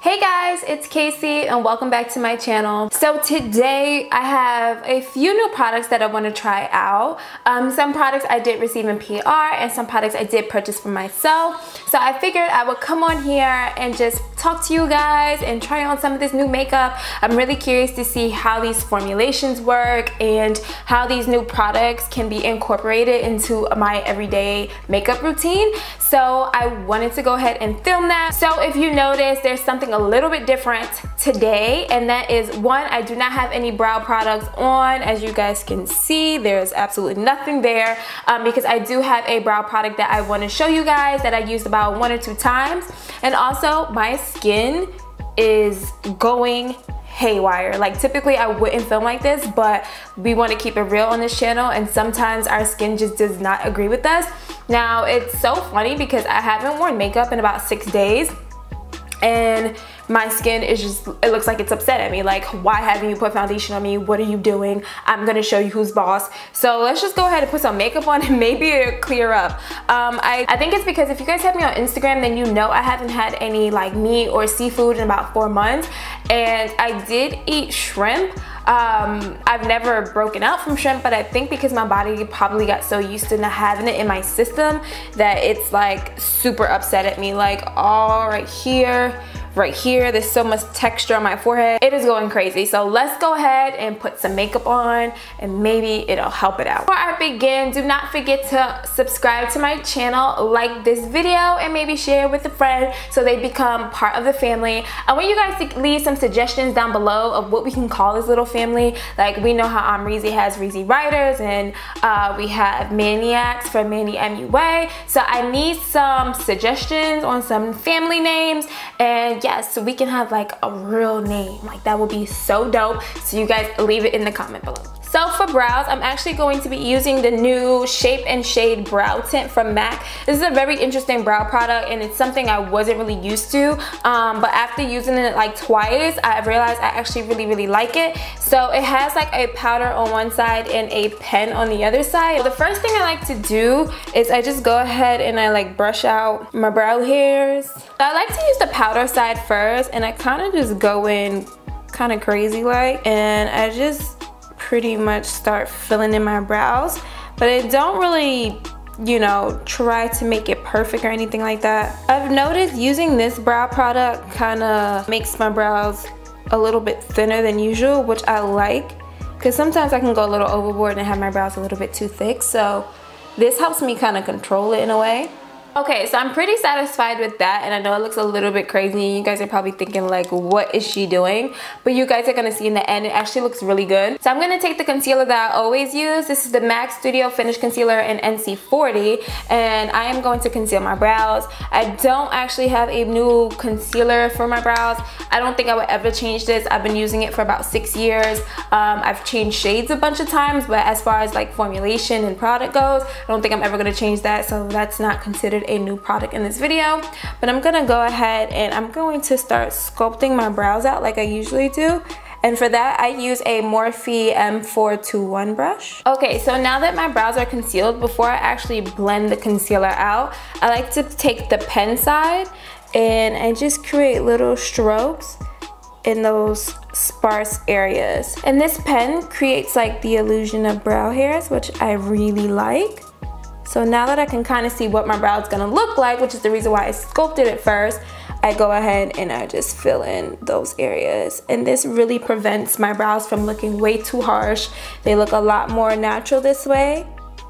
Hey guys, it's Casey and welcome back to my channel. So today I have a few new products that I want to try out. Some products I did receive in PR and some products I did purchase for myself. So I figured I would come on here and just talk to you guys and try on some of this new makeup. I'm really curious to see how these formulations work and how these new products can be incorporated into my everyday makeup routine. So I wanted to go ahead and film that. So if you notice, there's something a little bit different today, and that is one, I do not have any brow products on. As you guys can see, there's absolutely nothing there because I do have a brow product that I want to show you guys that I used about 1 or 2 times. And also my skin is going haywire. Like typically I wouldn't film like this, but we want to keep it real on this channel, and sometimes our skin just does not agree with us. Now it's so funny because I haven't worn makeup in about 6 days and my skin is just, it looks like it's upset at me. Like, why haven't you put foundation on me? What are you doing? I'm gonna show you who's boss. So let's just go ahead and put some makeup on and maybe it'll clear up. I think it's because if you guys have me on Instagram, then you know I haven't had any like meat or seafood in about 4 months. And I did eat shrimp. I've never broken out from shrimp, but I think because my body probably got so used to not having it in my system that it's like super upset at me. Like all right here, there's so much texture on my forehead. It is going crazy. So let's go ahead and put some makeup on and maybe it'll help it out. Before I begin, do not forget to subscribe to my channel, like this video, and maybe share with a friend so they become part of the family. I want you guys to leave some suggestions down below of what we can call this little family. Like we know how Reezy has Reezy Writers, and we have Maniacs for Manny MUA. So I need some suggestions on some family names, and yes, so we can have like a real name. Like that would be so dope. So you guys leave it in the comment below. So for brows, I'm actually going to be using the new Shape and Shade Brow Tint from MAC. This is a very interesting brow product and it's something I wasn't really used to. But after using it like twice, I realized I actually really like it. So it has like a powder on one side and a pen on the other side. The first thing I like to do is I just go ahead and I like brush out my brow hairs. So I like to use the powder side first, and I kind of just go in kind of crazy like, and I just pretty much start filling in my brows, but I don't really, you know, try to make it perfect or anything like that. I've noticed using this brow product kind of makes my brows a little bit thinner than usual, which I like because sometimes I can go a little overboard and have my brows a little bit too thick. So this helps me kind of control it in a way. Okay, so I'm pretty satisfied with that, and I know it looks a little bit crazy. You guys are probably thinking like, what is she doing? But you guys are gonna see in the end, it actually looks really good. So I'm gonna take the concealer that I always use. This is the MAC Studio Finish Concealer in NC40, and I am going to conceal my brows. I don't actually have a new concealer for my brows. I don't think I would ever change this. I've been using it for about 6 years. I've changed shades a bunch of times, but as far as like formulation and product goes, I don't think I'm ever gonna change that, so that's not considered a new product in this video. But I'm gonna go ahead and I'm going to start sculpting my brows out like I usually do. And for that, I use a Morphe M421 brush. Okay, so now that my brows are concealed, before I actually blend the concealer out, I like to take the pen side and I just create little strokes in those sparse areas. And this pen creates like the illusion of brow hairs, which I really like. So now that I can kind of see what my brow is gonna look like, which is the reason why I sculpted it first, I go ahead and I just fill in those areas. And this really prevents my brows from looking way too harsh. They look a lot more natural this way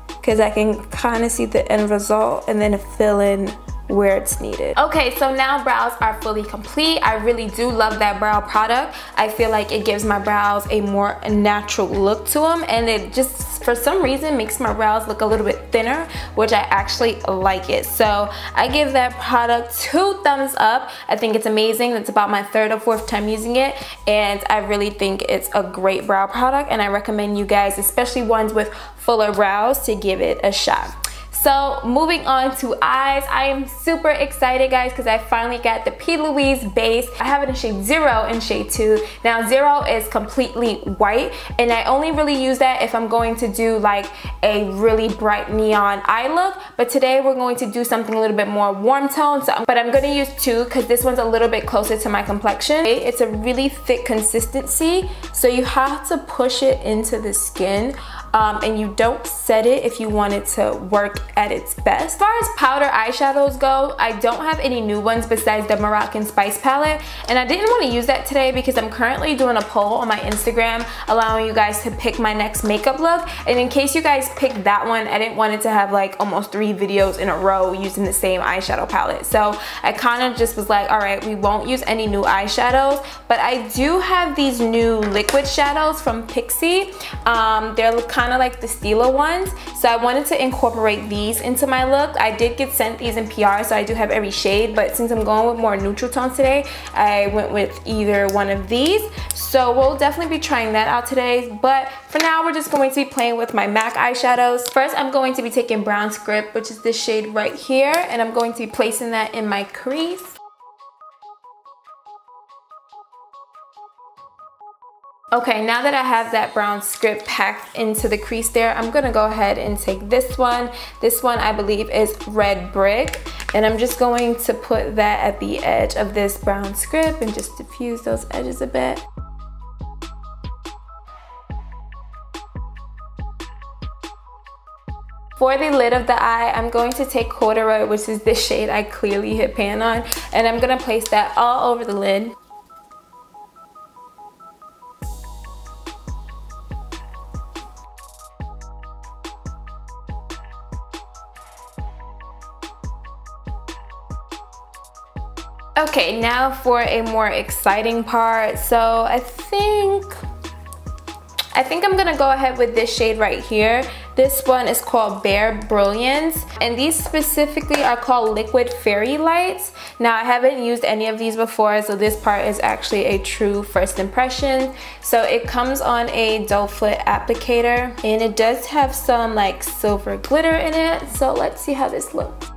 because I can kind of see the end result and then fill in where it's needed. Okay, so now brows are fully complete. I really do love that brow product. I feel like it gives my brows a more natural look to them, and it just for some reason makes my brows look a little bit thinner, which I actually like it. So I give that product 2 thumbs up. I think it's amazing. It's about my 3rd or 4th time using it, and I really think it's a great brow product, and I recommend you guys, especially ones with fuller brows, to give it a shot. So moving on to eyes, I am super excited guys because I finally got the P.Louise base. I have it in shade 0 and shade 2. Now 0 is completely white and I only really use that if I'm going to do like a really bright neon eye look, but today we're going to do something a little bit more warm tone, but I'm going to use 2 because this one's a little bit closer to my complexion. It's a really thick consistency, so you have to push it into the skin. And you don't set it if you want it to work at its best. As far as powder eyeshadows go, I don't have any new ones besides the Moroccan Spice palette, and I didn't want to use that today because I'm currently doing a poll on my Instagram allowing you guys to pick my next makeup look, and in case you guys picked that one, I didn't want it to have like almost 3 videos in a row using the same eyeshadow palette. So I kind of just was like, alright, we won't use any new eyeshadows, but I do have these new liquid shadows from Pixi. They're kind of like the Stila ones, so I wanted to incorporate these into my look. I did get sent these in PR, so I do have every shade, but since I'm going with more neutral tones today, I went with either one of these. So we'll definitely be trying that out today, but for now we're just going to be playing with my MAC eyeshadows. First I'm going to be taking Brown Script, which is this shade right here, and I'm going to be placing that in my crease. Okay, now that I have that brown script packed into the crease there, I'm gonna go ahead and take this one. This one I believe is Red Brick, and I'm just going to put that at the edge of this brown script and just diffuse those edges a bit. For the lid of the eye, I'm going to take Corduroy, which is this shade I clearly hit pan on, and I'm gonna place that all over the lid. Okay, now for a more exciting part. So I think I'm gonna go ahead with this shade right here. This one is called Bare Brilliance, and these specifically are called Liquid Fairy Lights. Now I haven't used any of these before, so this part is actually a true first impression. So it comes on a doe foot applicator, and it does have some like silver glitter in it. So let's see how this looks.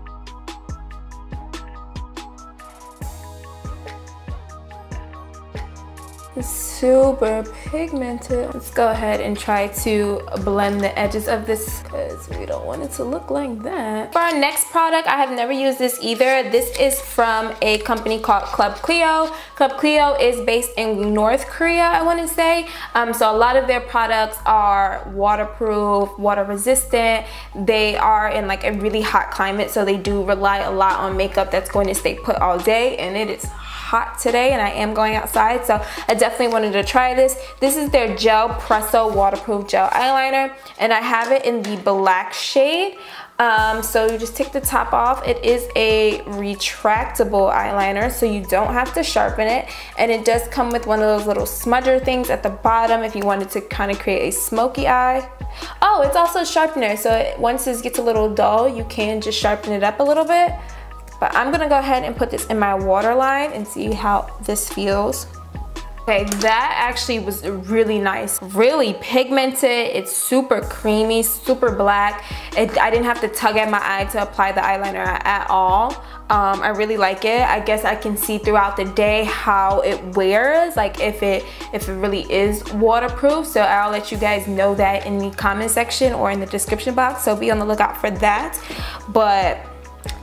It's super pigmented. Let's go ahead and try to blend the edges of this because we don't want it to look like that. For our next product, I have never used this either. This is from a company called Club Clio. Club Clio is based in North Korea, I want to say. So a lot of their products are waterproof, water resistant. They are in like a really hot climate, so they do rely a lot on makeup that's going to stay put all day, and it is hot today and I am going outside, so I definitely wanted to try this. This is their Gelpresso waterproof gel eyeliner, and I have it in the black shade. So you just take the top off. It is a retractable eyeliner, so you don't have to sharpen it, and it does come with one of those little smudger things at the bottom if you wanted to kind of create a smoky eye. Oh, it's also a sharpener, so once this gets a little dull, you can just sharpen it up a little bit. But I'm gonna go ahead and put this in my waterline and see how this feels. Okay, that actually was really nice, really pigmented. It's super creamy, super black. I didn't have to tug at my eye to apply the eyeliner at all. I really like it. I guess I can see throughout the day how it wears, like if it really is waterproof. So I'll let you guys know that in the comment section or in the description box, so be on the lookout for that. But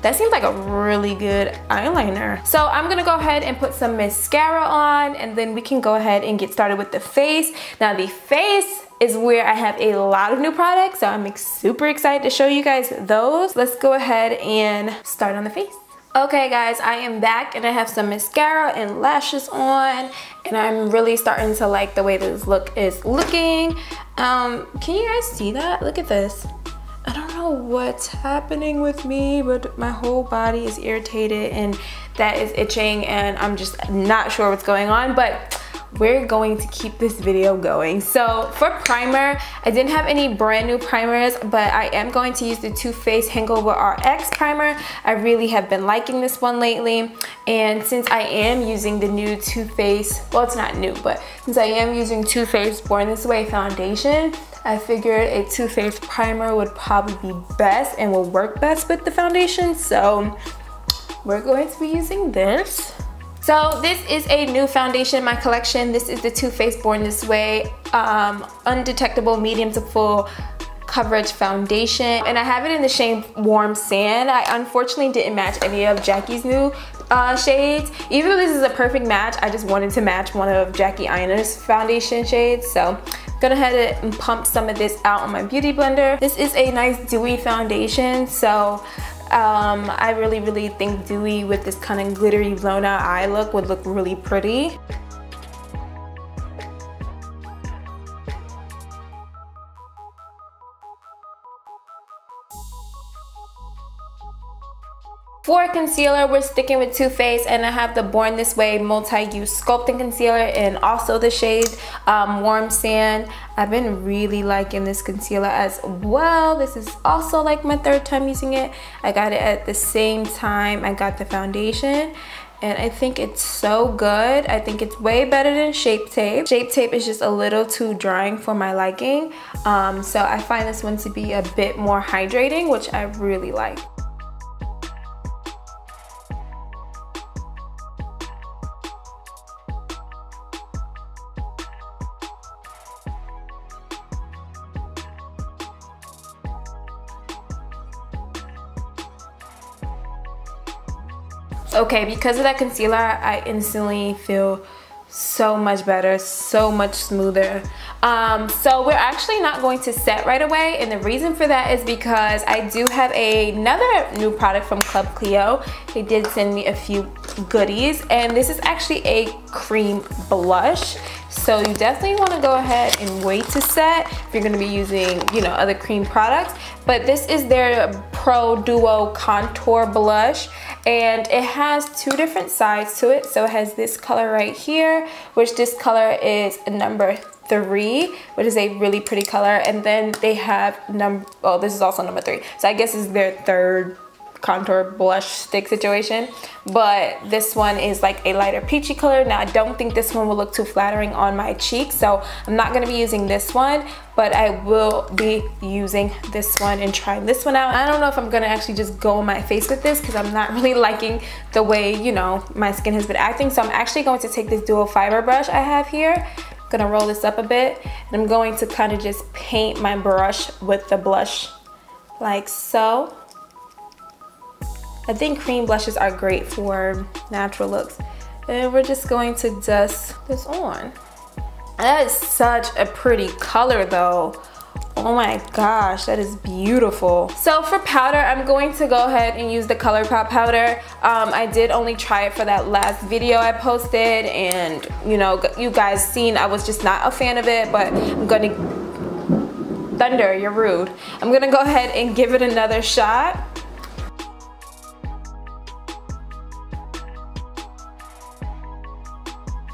that seems like a really good eyeliner. So I'm gonna go ahead and put some mascara on, and then we can go ahead and get started with the face. Now the face is where I have a lot of new products, so I'm super excited to show you guys those. Let's go ahead and start on the face. Okay guys, I am back and I have some mascara and lashes on, and I'm really starting to like the way this look is looking. Can you guys see that? Look at this. I don't know what's happening with me, but my whole body is irritated and that is itching, and I'm just not sure what's going on. But we're going to keep this video going. So for primer, I didn't have any brand new primers, but I am going to use the Too Faced Hangover RX primer. I really have been liking this one lately, and since I am using the new Too Faced, well, it's not new, but since I am using Too Faced Born This Way foundation, I figured a Too Faced primer would probably be best and will work best with the foundation, so we're going to be using this. So this is a new foundation in my collection. This is the Too Faced Born This Way Undetectable Medium to Full Coverage Foundation, and I have it in the shade Warm Sand. I unfortunately didn't match any of Jackie's new shades. Even though this is a perfect match, I just wanted to match one of Jackie Aina's foundation shades, so I'm gonna head and pump some of this out on my beauty blender. This is a nice dewy foundation, so I really think dewy with this kind of glittery blown out eye look would look really pretty. For concealer, we're sticking with Too Faced, and I have the Born This Way Multi-Use Sculpting Concealer and also the shade Warm Sand. I've been really liking this concealer as well. This is also like my third time using it. I got it at the same time I got the foundation, and I think it's so good. I think it's way better than Shape Tape. Shape Tape is just a little too drying for my liking, so I find this one to be a bit more hydrating, which I really like. Okay, because of that concealer, I instantly feel so much better, so much smoother. So we're actually not going to set right away, and the reason for that is because I do have another new product from Club Clio. They did send me a few goodies, and this is actually a cream blush. So you definitely want to go ahead and wait to set if you're going to be using, you know, other cream products. But this is their Pro Duo Contour Blush, and it has two different sides to it. So it has this color right here, which this color is number 3, which is a really pretty color, and then they have this is also number 3. So I guess it's their third contour blush stick situation, but this one is like a lighter peachy color. Now I don't think this one will look too flattering on my cheeks, so I'm not going to be using this one, but I will be using this one and trying this one out. I don't know if I'm going to actually just go on my face with this because I'm not really liking the way, you know, my skin has been acting. So I'm actually going to take this dual fiber brush I have here. I'm going to roll this up a bit, and I'm going to kind of just paint my brush with the blush like so. I think cream blushes are great for natural looks. And we're just going to dust this on. That is such a pretty color though. Oh my gosh, that is beautiful. So for powder, I'm going to go ahead and use the ColourPop powder. I did only try it for that last video I posted, and you know, you guys seen I was just not a fan of it, but I'm gonna, Thunder, you're rude. I'm gonna go ahead and give it another shot.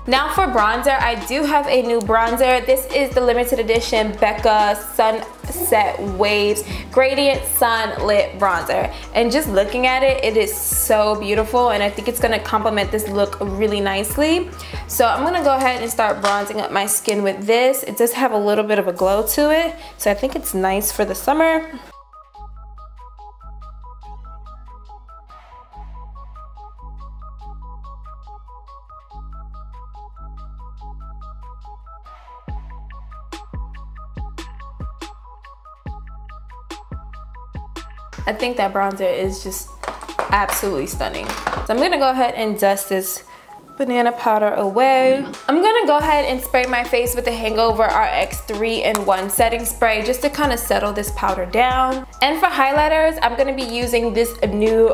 Now for bronzer, I do have a new bronzer. This is the limited edition Becca Sunset Waves Gradient Sunlit Bronzer. And just looking at it, it is so beautiful, and I think it's gonna complement this look really nicely. So I'm gonna go ahead and start bronzing up my skin with this. It does have a little bit of a glow to it, so I think it's nice for the summer. I think that bronzer is just absolutely stunning. So I'm gonna go ahead and dust this banana powder away. I'm gonna go ahead and spray my face with the Hangover RX 3-in-1 setting spray just to kind of settle this powder down. And for highlighters, I'm gonna be using this new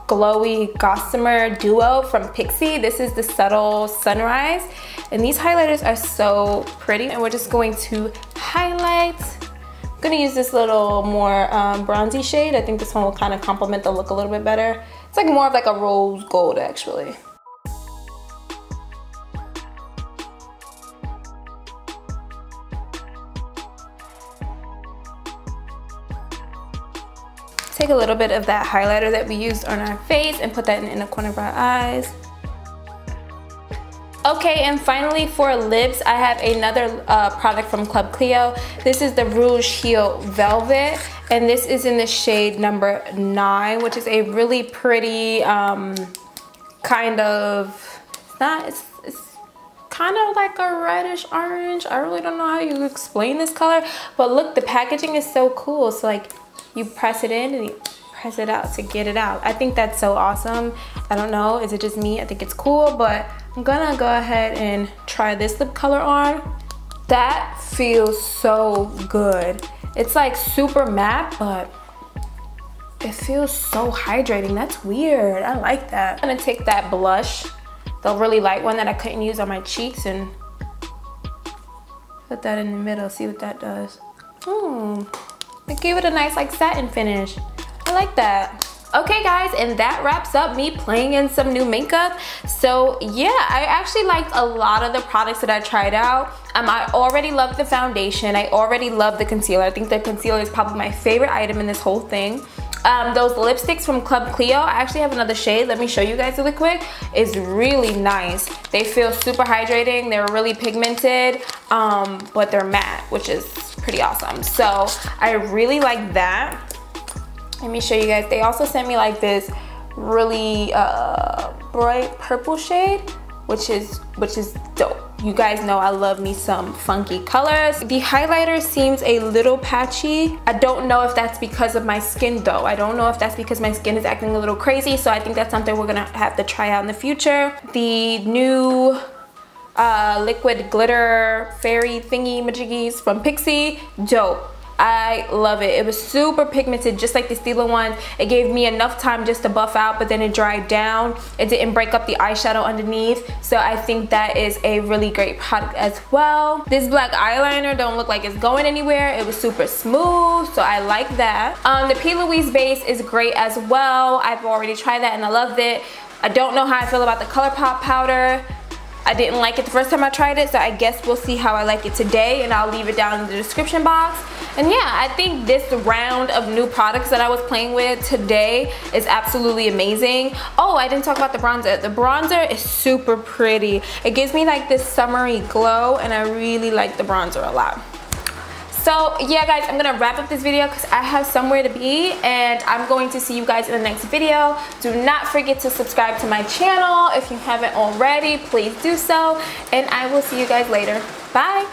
glowy Gossamer duo from Pixi. This is the Subtle Sunrise, and these highlighters are so pretty, and we're just going to highlight. I'm gonna use this little more bronzy shade. I think this one will kind of complement the look a little bit better. It's like more of like a rose gold actually. Take a little bit of that highlighter that we used on our face and put that in the inner corner of our eyes. Okay, and finally for lips, I have another product from Club Clio. This is the Rouge Heel Velvet, and this is in the shade number 9, which is a really pretty kind of, it's kind of like a reddish orange. I really don't know how you explain this color, but look, the packaging is so cool. So like, you press it in and you press it out to get it out. I think that's so awesome. I don't know, is it just me? I think it's cool, but I'm gonna go ahead and try this lip color on. That feels so good. It's like super matte, but it feels so hydrating. That's weird, I like that. I'm gonna take that blush, the really light one that I couldn't use on my cheeks, and put that in the middle, see what that does. It gave it a nice like satin finish. I like that. Okay guys, and that wraps up me playing in some new makeup. So yeah, I actually liked a lot of the products that I tried out. I already loved the foundation. I already love the concealer. I think the concealer is probably my favorite item in this whole thing. Those lipsticks from Club Clio, I actually have another shade. Let me show you guys really quick. It's really nice. They feel super hydrating. They're really pigmented, but they're matte, which is pretty awesome. So I really like that. Let me show you guys. They also sent me like this really bright purple shade, which is dope. You guys know I love me some funky colors. The highlighter seems a little patchy. I don't know if that's because of my skin though. I don't know if that's because my skin is acting a little crazy, so I think that's something we're gonna have to try out in the future. The new liquid glitter fairy thingy majiggies from Pixi, dope. I love it. It was super pigmented, just like the Stila one. It gave me enough time just to buff out, but then it dried down. It didn't break up the eyeshadow underneath, so I think that is a really great product as well. This black eyeliner don't look like it's going anywhere. It was super smooth, so I like that. The P.Louise base is great as well. I've already tried that and I loved it. I don't know how I feel about the ColourPop powder. I didn't like it the first time I tried it, so I guess we'll see how I like it today, and I'll leave it down in the description box. And yeah, I think this round of new products that I was playing with today is absolutely amazing. Oh, I didn't talk about the bronzer. The bronzer is super pretty. It gives me like this summery glow, and I really like the bronzer a lot. So yeah guys, I'm gonna wrap up this video because I have somewhere to be, and I'm going to see you guys in the next video. Do not forget to subscribe to my channel if you haven't already. Please do so, and I will see you guys later. Bye.